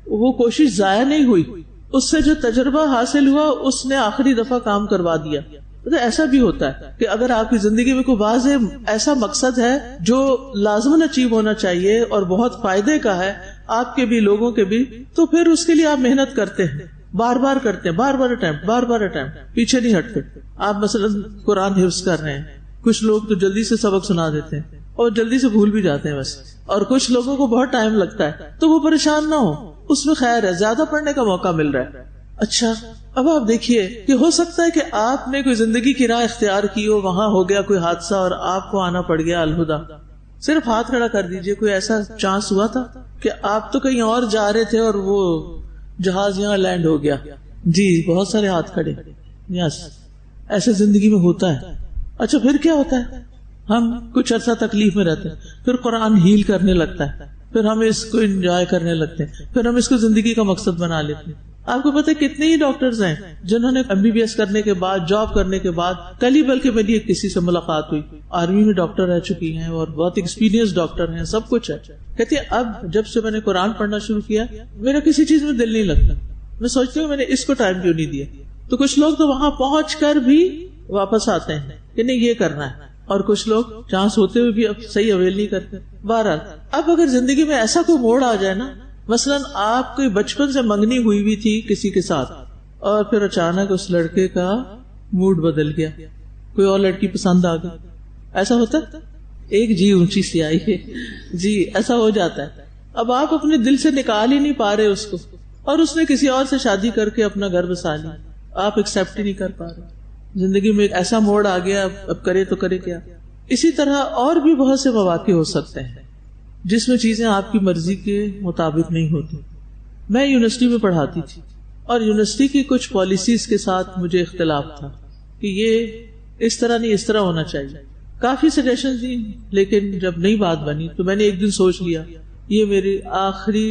وہ کوشش ضائع نہیں ہوئی, اس سے جو تجربہ حاصل ہوا اس نے آخری دفعہ کام کروا دیا. تو ایسا بھی ہوتا ہے کہ اگر آپ کی زندگی میں کوئی واضح ایسا مقصد ہے جو لازماً اچیو ہونا چاہیے اور بہت فائدے کا ہے آپ کے بھی لوگوں کے بھی, تو پھر اس کے لیے آپ محنت کرتے ہیں, بار بار کرتے ہیں, بار بار اٹیمپٹ, پیچھے نہیں ہٹتے. آپ مثلا قرآن حفظ کر رہے ہیں, کچھ لوگ تو جلدی سے سبق سنا دیتے ہیں اور جلدی سے بھول بھی جاتے ہیں بس, اور کچھ لوگوں کو بہت ٹائم لگتا ہے, تو وہ پریشان نہ ہو, اس میں خیر ہے, زیادہ پڑھنے کا موقع مل رہا ہے. اچھا اب آپ دیکھیے کہ ہو سکتا ہے کہ آپ نے کوئی زندگی کی راہ اختیار کی ہو, وہاں ہو گیا کوئی حادثہ اور آپ کو آنا پڑ گیا الہدا. صرف ہاتھ کھڑا کر دیجئے, کوئی ایسا چانس ہوا تھا کہ آپ تو کہیں اور جا رہے تھے اور وہ جہاز یہاں لینڈ ہو گیا؟ جی بہت سارے ہاتھ کھڑے. یس, ایسے زندگی میں ہوتا ہے. اچھا پھر کیا ہوتا ہے, ہم کچھ عرصہ تکلیف میں رہتے ہیں, پھر قرآن ہیل کرنے لگتا ہے, پھر ہم اس کو انجوائے کرنے لگتے ہیں, پھر ہم اس کو زندگی کا مقصد بنا لیتے ہیں. آپ کو پتہ ہے کتنے ہی ڈاکٹرز ہیں جنہوں نے MBBS کرنے کے بعد, جاب کرنے کے بعد, کل ہی بلکہ میری کسی سے ملاقات ہوئی, آرمی میں ڈاکٹر رہ چکی ہیں اور بہت ایکسپیرینس ڈاکٹر ہیں, سب کچھ ہے. کہتی ہے اب جب سے میں نے قرآن پڑھنا شروع کیا میرا کسی چیز میں دل نہیں لگتا, میں سوچتی ہوں میں نے اس کو ٹائم کیوں نہیں دیا. تو کچھ لوگ تو وہاں پہنچ کر بھی واپس آتے ہیں کہ نہیں یہ کرنا ہے, اور کچھ لوگ چانس ہوتے ہوئے بھی اب صحیح اویل نہیں کرتے. بہرحال اب اگر زندگی میں ایسا کوئی موڑ آ جائے نا, مثلاً آپ کوئی بچپن سے منگنی ہوئی بھی تھی کسی کے ساتھ, اور پھر اچانک اس لڑکے کا موڈ بدل گیا, کوئی اور لڑکی پسند آ گئی, ایسا ہوتا ہے, ایک جی اونچی سی آئی ہے, جی ایسا ہو جاتا ہے. اب آپ اپنے دل سے نکال ہی نہیں پا رہے اس کو, اور اس نے کسی اور سے شادی کر کے اپنا گھر بسا لی, آپ ایکسپٹ ہی نہیں کر پا رہے. زندگی میں ایک ایسا موڑ آ گیا, اب کرے تو کرے کیا. اسی طرح اور بھی بہت سے مواقع ہو سکتے ہیں جس میں چیزیں آپ کی مرضی کے مطابق نہیں ہوتی. میں یونیورسٹی میں پڑھاتی تھی اور یونیورسٹی کی کچھ پالیسیز کے ساتھ مجھے اختلاف تھا کہ یہ اس طرح نہیں, اس طرح ہونا چاہیے. کافی سجیشن دی, لیکن جب نئی بات بنی تو میں نے ایک دن سوچ لیا یہ میری آخری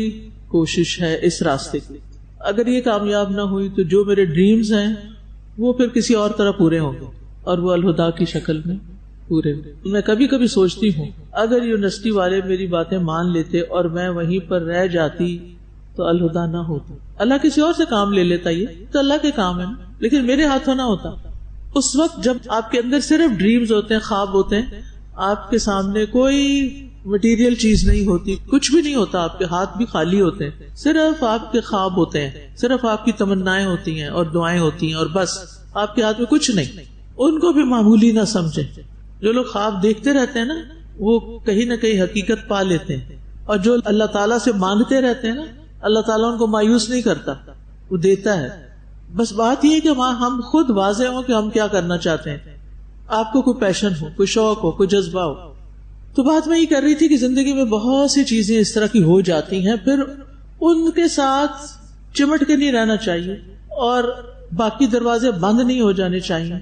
کوشش ہے اس راستے کی. اگر یہ کامیاب نہ ہوئی تو جو میرے ڈریمز ہیں وہ پھر کسی اور طرح پورے ہوں گے, اور وہ الہدا کی شکل میں پورے. میں کبھی کبھی سوچتی ہوں اگر یونیورسٹی والے میری باتیں مان لیتے اور میں وہیں پر رہ جاتی تو الہدا نہ ہوتا. اللہ کسی اور سے کام لے لیتا, یہ تو اللہ کے کام ہے, لیکن میرے ہاتھوں نہ ہوتا. اس وقت جب آپ کے اندر صرف ڈریمز ہوتے ہیں, خواب ہوتے ہیں, آپ کے سامنے کوئی مٹیریل چیز نہیں ہوتی, کچھ بھی نہیں ہوتا, آپ کے ہاتھ بھی خالی ہوتے ہیں, صرف آپ کے خواب ہوتے ہیں, صرف آپ کی تمنائیں ہوتی ہیں اور دعائیں ہوتی ہیں, اور بس آپ کے ہاتھ میں کچھ نہیں. ان کو بھی معمولی نہ سمجھیں. جو لوگ خواب دیکھتے رہتے ہیں نا وہ کہیں نہ کہیں حقیقت پا لیتے ہیں, اور جو اللہ تعالیٰ سے مانگتے رہتے ہیں نا اللہ تعالیٰ ان کو مایوس نہیں کرتا, وہ دیتا ہے. بس بات یہ ہے کہ ہم خود واضح ہوں کہ ہم کیا کرنا چاہتے ہیں. آپ کو کوئی پیشن ہو, کوئی شوق ہو, کوئی جذبہ ہو. تو بات میں یہ کر رہی تھی کہ زندگی میں بہت سی چیزیں اس طرح کی ہو جاتی ہیں, پھر ان کے ساتھ چمٹ کے نہیں رہنا چاہیے, اور باقی دروازے بند نہیں ہو جانے چاہیے,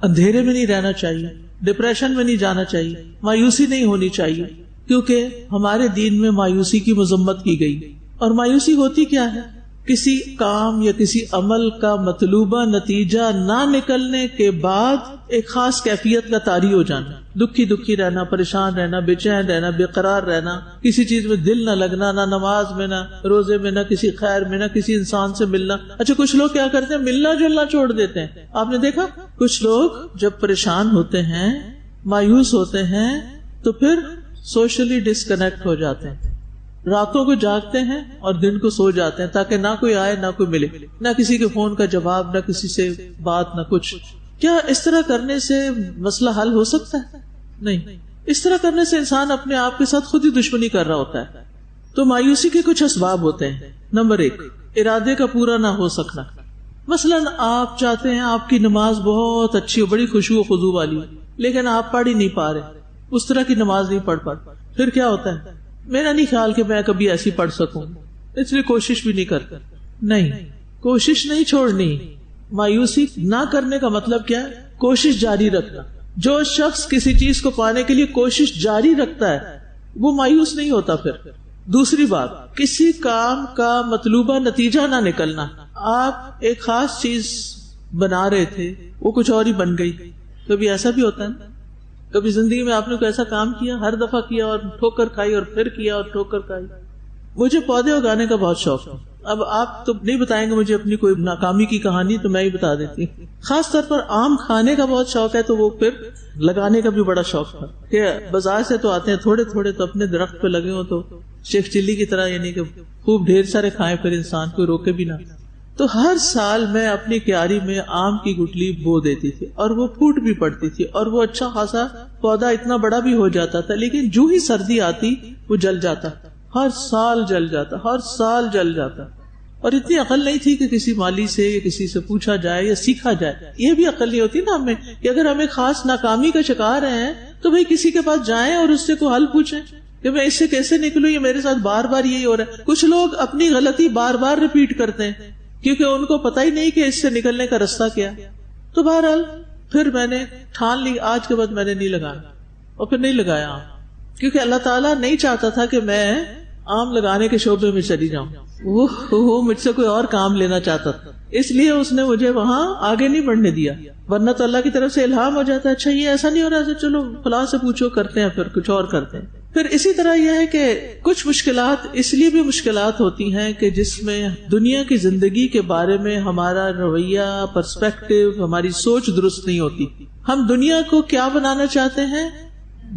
اندھیرے میں نہیں رہنا چاہیے, ڈپریشن میں نہیں جانا چاہیے, مایوسی نہیں ہونی چاہیے, کیونکہ ہمارے دین میں مایوسی کی مذمت کی گئی. اور مایوسی ہوتی کیا ہے, کسی کام یا کسی عمل کا مطلوبہ نتیجہ نہ نکلنے کے بعد ایک خاص کیفیت کا طاری ہو جانا, دکھی رہنا, پریشان رہنا, بے چین رہنا, بے قرار رہنا, کسی چیز میں دل نہ لگنا, نہ نماز میں, نہ روزے میں, نہ کسی خیر میں, نہ کسی انسان سے ملنا. اچھا کچھ لوگ کیا کرتے ہیں, ملنا جلنا چھوڑ دیتے ہیں. آپ نے دیکھا کچھ لوگ جب پریشان ہوتے ہیں, مایوس ہوتے ہیں, تو پھر سوشلی ڈسکنیکٹ ہو جاتے ہیں, راتوں کو جاگتے ہیں اور دن کو سو جاتے ہیں تاکہ نہ کوئی آئے نہ کوئی ملے, نہ کسی کے فون کا جواب, نہ کسی سے بات, نہ کچھ. کیا اس طرح کرنے سے مسئلہ حل ہو سکتا ہے؟ نہیں. اس طرح کرنے سے انسان اپنے آپ کے ساتھ خود ہی دشمنی کر رہا ہوتا ہے. تو مایوسی کے کچھ اسباب ہوتے ہیں. نمبر 1, ارادے کا پورا نہ ہو سکنا. مثلاً آپ چاہتے ہیں آپ کی نماز بہت اچھی ہو، بڑی خشوع و خضوع والی، لیکن آپ پڑھ ہی نہیں پا رہے، اس طرح کی نماز نہیں پڑھ پاتے. پھر کیا ہوتا ہے؟ میرا نہیں خیال کہ میں کبھی ایسی پڑھ سکوں، اس لیے کوشش بھی نہیں کرتا. نہیں، کوشش نہیں چھوڑنی. مایوسی نہ کرنے کا مطلب کیا ہے؟ کوشش جاری رکھنا. جو شخص کسی چیز کو پانے کے لیے کوشش جاری رکھتا ہے وہ مایوس نہیں ہوتا. پھر دوسری بات، کسی کام کا مطلوبہ نتیجہ نہ نکلنا. آپ ایک خاص چیز بنا رہے تھے، وہ کچھ اور ہی بن گئی. کبھی ایسا بھی ہوتا ہے نا، کبھی زندگی میں آپ نے کوئی ایسا کام کیا، ہر دفعہ کیا اور ٹھوکر کھائی، اور پھر کیا اور ٹھوکر کھائی. مجھے پودے اگانے کا بہت شوق ہے. اب آپ تو نہیں بتائیں گے مجھے اپنی کوئی ناکامی کی کہانی، تو میں ہی بتا دیتی ہوں. خاص طور پر آم کھانے کا بہت شوق ہے، تو وہ پھر لگانے کا بھی بڑا شوق تھا کہ بازار سے تو آتے ہیں تھوڑے تھوڑے، تو اپنے درخت پہ لگے ہوں تو شیخ چلی کی طرح، یعنی کہ خوب ڈھیر سارے کھائیں، پھر انسان کو روکے بھی نہ. تو ہر سال میں اپنی کیاری میں آم کی گٹلی بو دیتی تھی، اور وہ پھوٹ بھی پڑتی تھی، اور وہ اچھا خاصا پودا اتنا بڑا بھی ہو جاتا تھا. لیکن جو ہی سردی آتی وہ جل جاتا، ہر سال جل جاتا، ہر سال جل جاتا. اور اتنی عقل نہیں تھی کہ کسی مالی سے یا کسی سے پوچھا جائے یا سیکھا جائے. یہ بھی عقل نہیں ہوتی نا ہمیں کہ اگر ہم ایک خاص ناکامی کا شکار ہیں تو بھئی کسی کے پاس جائیں اور اس سے کوئی حل پوچھیں کہ میں اس سے کیسے نکلوں، یہ میرے ساتھ بار بار یہی ہو رہا ہے. کچھ لوگ اپنی غلطی بار بار ریپیٹ کرتے ہیں کیونکہ ان کو پتہ ہی نہیں کہ اس سے نکلنے کا راستہ کیا. تو بہرحال پھر میں نے ٹھان لی آج کے بعد میں نے نہیں لگانا، اور پھر نہیں لگایا آم، کیونکہ اللہ تعالیٰ نہیں چاہتا تھا کہ میں آم لگانے کے شعبے میں چلی جاؤں. وہ مجھ سے کوئی اور کام لینا چاہتا تھا، اس لیے اس نے مجھے وہاں آگے نہیں بڑھنے دیا. ورنہ تو اللہ کی طرف سے الہام ہو جاتا ہے، اچھا یہ ایسا نہیں ہو رہا، چلو فلاں سے پوچھو، کرتے ہیں، پھر کچھ اور کرتے ہیں. پھر اسی طرح یہ ہے کہ کچھ مشکلات اس لیے بھی مشکلات ہوتی ہیں کہ جس میں دنیا کی زندگی کے بارے میں ہمارا رویہ، پرسپیکٹو، ہماری سوچ درست نہیں ہوتی. ہم دنیا کو کیا بنانا چاہتے ہیں؟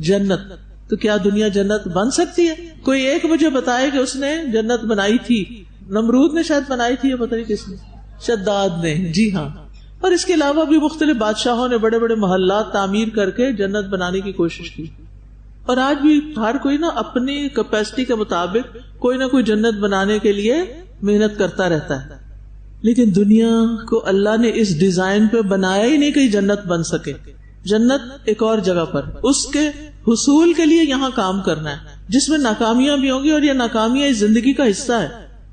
جنت. تو کیا دنیا جنت بن سکتی ہے؟ کوئی ایک مجھے بتائے کہ اس نے جنت بنائی تھی. نمرود نے شاید بنائی تھی، یا پتہ نہیں کس نے، شداد نے. جی ہاں. اور اس کے علاوہ بھی مختلف بادشاہوں نے بڑے بڑے محلات تعمیر کر کے جنت بنانے کی کوشش کی. اور آج بھی ہر کوئی نا اپنی کیپیسٹی کے مطابق کوئی نہ کوئی جنت بنانے کے لیے محنت کرتا رہتا ہے. لیکن دنیا کو اللہ نے اس ڈیزائن پہ بنایا ہی نہیں کہ جنت بن سکے. جنت ایک اور جگہ پر، اس کے حصول کے لیے یہاں کام کرنا ہے، جس میں ناکامیاں بھی ہوں گی، اور یہ ناکامیاں اس زندگی کا حصہ ہے،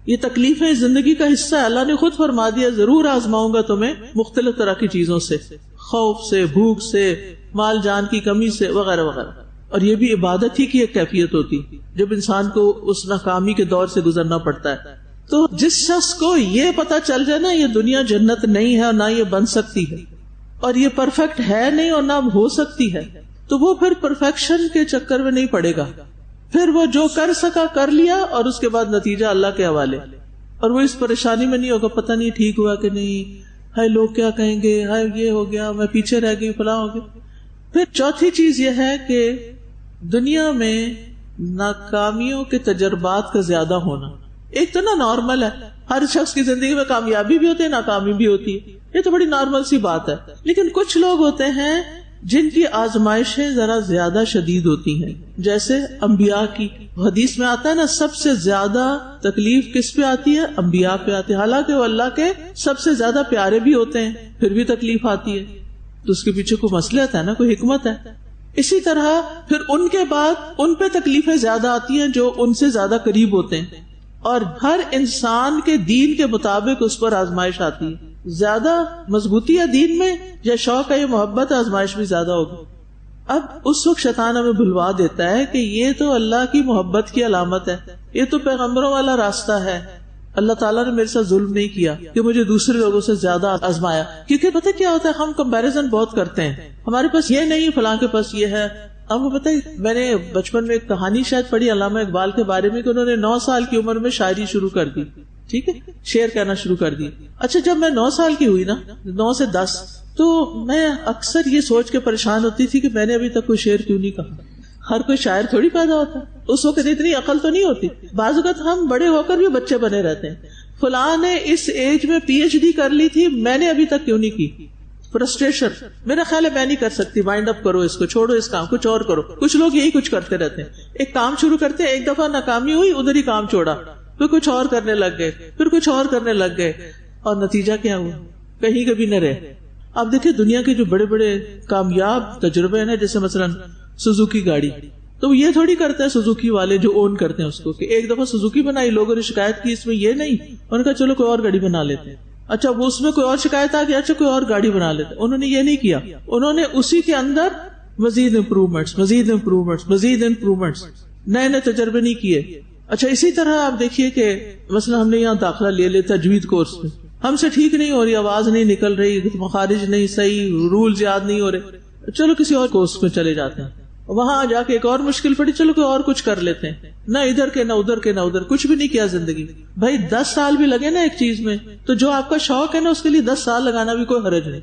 یہ تکلیفیں اس زندگی کا حصہ ہے. اللہ نے خود فرما دیا ضرور آزماؤں گا تمہیں مختلف طرح کی چیزوں سے، خوف سے، بھوک سے، مال جان کی کمی سے، وغیرہ وغیرہ. اور یہ بھی عبادت ہی کی ایک کیفیت ہوتی جب انسان کو اس ناکامی کے دور سے گزرنا پڑتا ہے. تو جس شخص کو یہ پتا چل جائے نا یہ دنیا جنت نہیں ہے اور نہ یہ بن سکتی ہے، اور یہ پرفیکٹ ہے نہیں اور نہ ہو سکتی ہے، تو وہ پھر پرفیکشن کے چکر میں نہیں پڑے گا. پھر وہ جو کر سکا کر لیا، اور اس کے بعد نتیجہ اللہ کے حوالے. اور وہ اس پریشانی میں نہیں ہوگا پتہ نہیں ٹھیک ہوا کہ نہیں، ہائے لوگ کیا کہیں گے، ہائے یہ ہو گیا، میں پیچھے رہ گئی، فلاں ہو گیا. پھر چوتھی چیز یہ ہے کہ دنیا میں ناکامیوں کے تجربات کا زیادہ ہونا. ایک تو نا نارمل ہے، ہر شخص کی زندگی میں کامیابی بھی ہوتی ہے، ناکامی بھی ہوتی ہے، یہ تو بڑی نارمل سی بات ہے. لیکن کچھ لوگ ہوتے ہیں جن کی آزمائشیں ذرا زیادہ شدید ہوتی ہیں، جیسے انبیاء کی. حدیث میں آتا ہے نا سب سے زیادہ تکلیف کس پہ آتی ہے؟ انبیاء پہ آتی ہے. حالانکہ وہ اللہ کے سب سے زیادہ پیارے بھی ہوتے ہیں، پھر بھی تکلیف آتی ہے. تو اس کے پیچھے کوئی مصلحت ہے نا، کوئی حکمت ہے. اسی طرح پھر ان کے بعد ان پہ تکلیفیں زیادہ آتی ہیں جو ان سے زیادہ قریب ہوتے ہیں، اور ہر انسان کے دین کے مطابق اس پر آزمائش آتی ہے. زیادہ مضبوطی ہے دین میں یا شوق ہے یا محبت، آزمائش بھی زیادہ ہوگی. اب اس وقت شیطان ہمیں بھلوا دیتا ہے کہ یہ تو اللہ کی محبت کی علامت ہے، یہ تو پیغمبروں والا راستہ ہے، اللہ تعالیٰ نے میرے ساتھ ظلم نہیں کیا کہ مجھے دوسرے لوگوں سے زیادہ آزمایا. کیونکہ پتہ کیا ہوتا ہے، ہم کمپیریزن بہت کرتے ہیں، ہمارے پاس یہ نہیں، فلاں کے پاس یہ ہے. آپ کو پتہ ہے میں نے بچپن میں ایک کہانی شاید پڑھی علامہ اقبال کے بارے میں کہ انہوں نے 9 سال کی عمر میں شاعری شروع کر دی. ٹھیک ہے، شعر کہنا شروع کر دی. اچھا جب میں 9 سال کی ہوئی نا، 9 سے 10، تو میں اکثر یہ سوچ کے پریشان ہوتی تھی کہ میں نے ابھی تک کوئی شعر کیوں نہیں کہا. ہر کوئی شاعر تھوڑی پیدا ہوتا ہے، اس وقت اتنی عقل تو نہیں ہوتی. بعض اوقات ہم بڑے ہو کر بھی بچے بنے رہتے ہیں. فلاں نے اس ایج میں PhD کر لی تھی، میں نے ابھی تک کیوں نہیں کی. فرسٹریشن، میرا خیال ہے میں نہیں کر سکتی، وائنڈ اپ کرو اس کو، چھوڑو اس کام، کچھ اور کرو. کچھ لوگ یہی کچھ کرتے رہتے ہیں، ایک کام شروع کرتے ہیں، ایک دفعہ ناکامی ہوئی ادھر ہی کام چھوڑا، پھر کچھ اور کرنے لگ گئے، پھر کچھ اور کرنے لگ گئے، اور نتیجہ کیا ہوا؟ کہیں کبھی نہ رہے۔ آپ دیکھیں دنیا کے جو بڑے بڑے کامیاب تجربے ہیں، جیسے مثلا سوزوکی گاڑی، تو یہ تھوڑی کرتے ہیں سوزوکی والے جو اون کرتے ہیں اس کو، کہ ایک دفعہ سوزوکی بنائی، لوگوں نے شکایت کی اس میں یہ نہیں، انہوں نے کہا چلو کوئی اور گاڑی بنا لیتے ہیں۔ اچھا وہ اس میں کوئی اور شکایت آ گئی، اچھا کوئی اور گاڑی بنا لیتے ہیں۔ انہوں نے یہ نہیں کیا، انہوں نے اسی کے اندر مزید امپروومنٹس، مزید امپروومنٹس، مزید امپروومنٹس، نئے نئے تجربے نہیں کیے۔ اچھا اسی طرح آپ دیکھیے کہ مثلا ہم نے یہاں داخلہ لے لیا تجوید کورس میں، ہم سے ٹھیک نہیں ہو رہی، آواز نہیں نکل رہی، مخارج نہیں صحیح، رولز یاد نہیں ہو رہے، چلو کسی اور کورس میں چلے جاتے ہیں، وہاں جا کے ایک اور مشکل پڑی، چلو کوئی اور کچھ کر لیتے ہیں، نہ ادھر کے نہ ادھر کے نہ ادھر، کچھ بھی نہیں کیا زندگی۔ بھائی 10 سال بھی لگے نا ایک چیز میں، تو جو آپ کا شوق ہے نا اس کے لیے 10 سال لگانا بھی کوئی حرج نہیں۔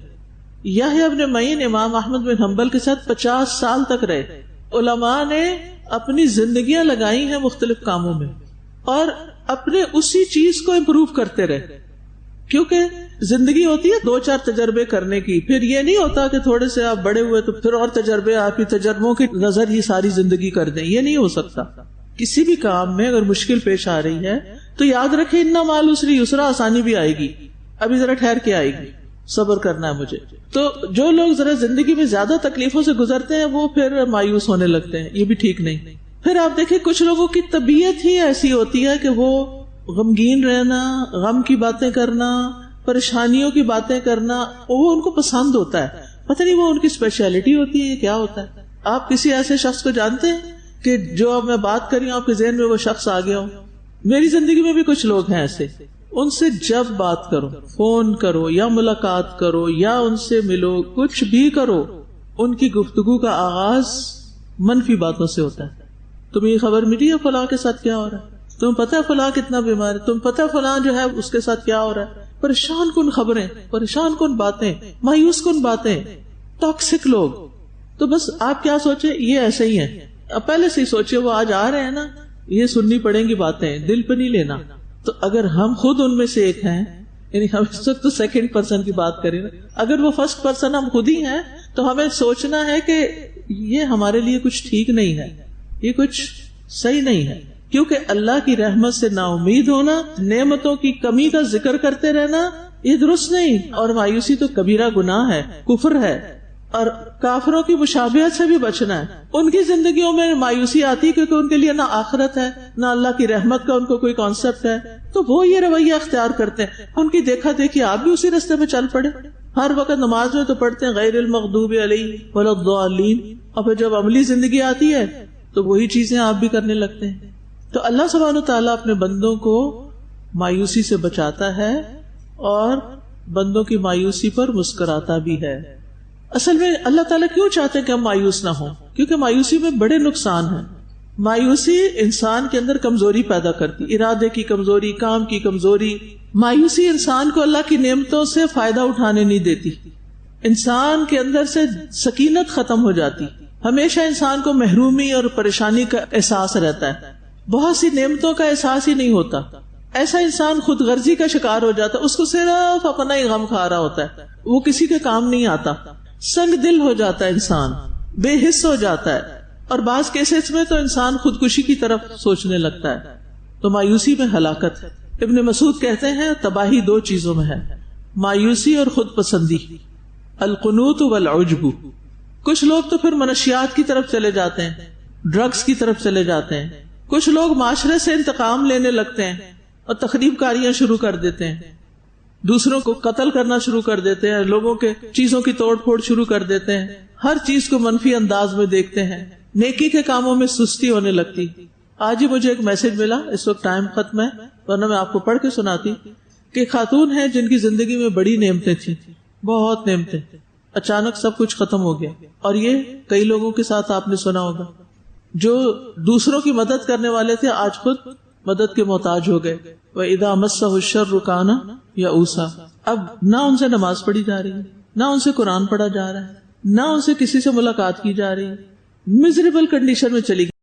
یحییٰ ابن معین امام احمد بن حنبل کے ساتھ 50 سال تک رہے۔ علماء نے اپنی زندگیاں لگائی ہیں مختلف کاموں میں، اور اپنے اسی چیز کو امپروو کرتے رہے، کیونکہ زندگی ہوتی ہے 2-4 تجربے کرنے کی، پھر یہ نہیں ہوتا کہ تھوڑے سے آپ بڑے ہوئے تو پھر اور تجربے، آپ کی تجربوں کی نظر ہی ساری زندگی کر دیں، یہ نہیں ہو سکتا۔ کسی بھی کام میں اگر مشکل پیش آ رہی ہے تو یاد رکھیں انا مع العسر یسرا، آسانی بھی آئے گی، ابھی ذرا ٹھہر کے آئے گی، صبر کرنا ہے مجھے۔ تو جو لوگ ذرا زندگی میں زیادہ تکلیفوں سے گزرتے ہیں وہ پھر مایوس ہونے لگتے ہیں، یہ بھی ٹھیک نہیں۔ پھر آپ دیکھیں کچھ لوگوں کی طبیعت ہی ایسی ہوتی ہے کہ وہ غمگین رہنا، غم کی باتیں کرنا، پریشانیوں کی باتیں کرنا، وہ ان کو پسند ہوتا ہے، پتہ نہیں وہ ان کی اسپیشلٹی ہوتی ہے، یہ کیا ہوتا ہے۔ آپ کسی ایسے شخص کو جانتے ہیں کہ جو اب میں بات کر رہی ہوں آپ کے ذہن میں وہ شخص آ گیا ہو؟ میری زندگی میں بھی کچھ لوگ ہیں ایسے، ان سے جب بات کرو، فون کرو یا ملاقات کرو یا ان سے ملو، کچھ بھی کرو، ان کی گفتگو کا آغاز منفی باتوں سے ہوتا ہے۔ تمہیں یہ خبر ملی ہے فلاں کے ساتھ کیا ہو رہا ہے، تمہیں پتہ ہے فلاں کتنا بیمار ہے، تمہیں پتہ ہے فلاں جو ہے اس کے ساتھ کیا ہو رہا ہے۔ پریشان کن خبریں، پریشان کن باتیں، مایوس کن باتیں، ٹاکسک لوگ۔ تو بس آپ کیا سوچیں، یہ ایسے ہی ہیں، اب پہلے سے ہی سوچے وہ آج آ رہے ہیں نا، یہ سننی پڑیں گی باتیں، دل پہ نہیں لینا۔ تو اگر ہم خود ان میں سے ایک ہیں، یعنی ہم اس وقت تو سیکنڈ پرسن کی بات کریں، اگر وہ فرسٹ پرسن ہم خود ہی ہیں تو ہمیں سوچنا ہے کہ یہ ہمارے لیے کچھ ٹھیک نہیں ہے، یہ کچھ صحیح نہیں ہے، کیونکہ اللہ کی رحمت سے نا امید ہونا، نعمتوں کی کمی کا ذکر کرتے رہنا، یہ درست نہیں، اور مایوسی تو کبیرہ گناہ ہے، کفر ہے۔ اور کافروں کی مشابہت سے بھی بچنا ہے۔ ان کی زندگیوں میں مایوسی آتی کیونکہ ان کے لیے نہ آخرت ہے نہ اللہ کی رحمت کا ان کو کوئی کانسیپٹ ہے، تو وہ یہ رویہ اختیار کرتے ہیں۔ ان کی دیکھا دیکھی آپ بھی اسی راستے میں چل پڑے، ہر وقت نماز میں تو پڑھتے ہیں غیر المغضوب علیہم ولا الضالین، اور پھر جب عملی زندگی آتی ہے تو وہی چیزیں آپ بھی کرنے لگتے ہیں۔ تو اللہ سبحانہ وتعالیٰ اپنے بندوں کو مایوسی سے بچاتا ہے اور بندوں کی مایوسی پر مسکراتا بھی ہے۔ اصل میں اللہ تعالیٰ کیوں چاہتے ہیں کہ ہم مایوس نہ ہوں؟ کیونکہ مایوسی میں بڑے نقصان ہیں۔ مایوسی انسان کے اندر کمزوری پیدا کرتی، ارادے کی کمزوری، کام کی کمزوری۔ مایوسی انسان کو اللہ کی نعمتوں سے فائدہ اٹھانے نہیں دیتی، انسان کے اندر سے سکینت ختم ہو جاتی، ہمیشہ انسان کو محرومی اور پریشانی کا احساس رہتا ہے، بہت سی نعمتوں کا احساس ہی نہیں ہوتا۔ ایسا انسان خود غرضی کا شکار ہو جاتا، اس کو صرف اپنا ہی غم کھا رہا ہوتا ہے، وہ کسی کے کام نہیں آتا، سنگ دل ہو جاتا ہے انسان، بے حس ہو جاتا ہے، اور بعض کیسز میں تو انسان خودکشی کی طرف سوچنے لگتا ہے۔ تو مایوسی میں ہلاکت ہے۔ ابن مسعود کہتے ہیں تباہی 2 چیزوں میں ہے، مایوسی اور خود پسندی، القنوط والعجب۔ کچھ لوگ تو پھر منشیات کی طرف چلے جاتے ہیں، ڈرگز کی طرف چلے جاتے ہیں، کچھ لوگ معاشرے سے انتقام لینے لگتے ہیں اور تخریب کاریاں شروع کر دیتے ہیں، دوسروں کو قتل کرنا شروع کر دیتے ہیں، لوگوں کے چیزوں کی توڑ پھوڑ شروع کر دیتے ہیں، ہر چیز کو منفی انداز میں دیکھتے ہیں، نیکی کے کاموں میں سستی ہونے لگتی۔ آج ہی مجھے ایک میسج ملا، اس وقت ٹائم ختم ہے ورنہ میں آپ کو پڑھ کے سناتی، کہ خاتون ہیں جن کی زندگی میں بڑی نعمتیں تھیں، بہت نعمتیں، اچانک سب کچھ ختم ہو گیا۔ اور یہ کئی لوگوں کے ساتھ آپ نے سنا ہوگا، جو دوسروں کی مدد کرنے والے تھے آج خود مدد کے محتاج ہو گئے۔ وَإِذَا مَسَّهُ الشَّرُّ كَانَ يَئُوسًا، اب نہ ان سے نماز پڑھی جا رہی ہے، نہ ان سے قرآن پڑھا جا رہا ہے، نہ ان سے کسی سے ملاقات کی جا رہی ہے، میزریبل کنڈیشن میں چلی گئی۔